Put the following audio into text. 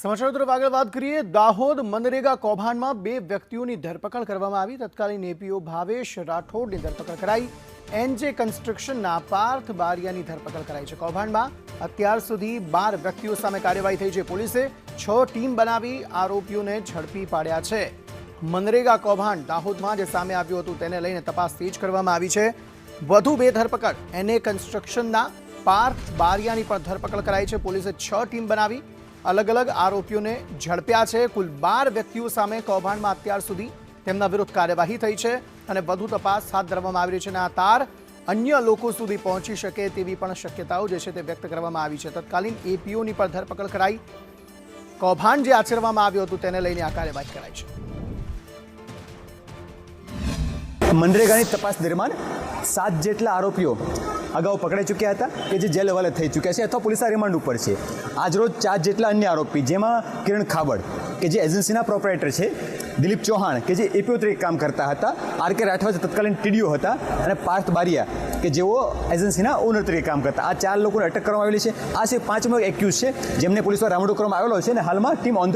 સમાચારો તરફ આગળ વાત કરીએ। દાહોદ મનરેગા કૌભાંડમાં બે વ્યક્તિઓની ધરપકડ કરવામાં આવી। તત્કાલીન એપીઓ ભાવેશ રાઠોડની ધરપકડ કરાઈ। એનજે કન્સ્ટ્રક્શનના પાર્થ બારિયાની ધરપકડ કરાઈ છે। કૌભાંડમાં અત્યાર સુધી 12 વ્યક્તિઓ સામે કાર્યવાહી થઈ છે। પોલીસે 6 ટીમ બનાવી આરોપીઓને ઝડપી પાડ્યા છે। મનરેગા કૌભાંડ દાહોદમાં જે સામે આવ્યું હતું તેને લઈને તપાસ તેજ કરવામાં આવી છે। વધુ બે ધરપકડ એનએ કન્સ્ટ્રક્શનના પાર્થ બારિયાની પણ ધરપકડ કરાઈ છે। પોલીસે 6 ટીમ બનાવી अलग अलग आरोपीओं ने झड़प्या है। कुल 12 व्यक्तियों सामे कौभांड में अत्यार सुधी तेमना विरुद्ध कार्यवाही थई छे अने वधु तपास हाथ धरवामां आवी रही छे। आ तार अन्य लोको सुधी पहोंची शके तेवी पण शक्यताओ जे छे ते व्यक्त करवामां आवी छे। तत्कालीन एपीओ नी पण धरपकड़ कराई। कौभांड जे आचरवामां आव्युं हतुं तेने लईने आ कार्यवाही कराई छे। मनरेगानी तपास दरमियान 7 जेटला आरोपीओ अगाऊ पकड़ाई चूक्या था कि जे जेल हवाले थई चूक्या छे अथवा पुलिस रिमांड पर है। आज रोज 4 जेटला अन्य आरोपी जेमां किरण खाबड़ के जे एजेंसीना प्रोपराइटर है, दिलीप चौहान के जे एपीओ तरीके काम करता था, आर के राठवा तत्कालीन टीडीओ था और पार्थ बारिया के जेओ एजेंसीना ओनर तरीके काम करता। आ 4 लोगोने अटक करवामां आवेली छे। आ सिर्फ 5मो एक्यूज है जेमने पुलिस राउंड करवामां आवेलो छे। हाल में टीम ऑन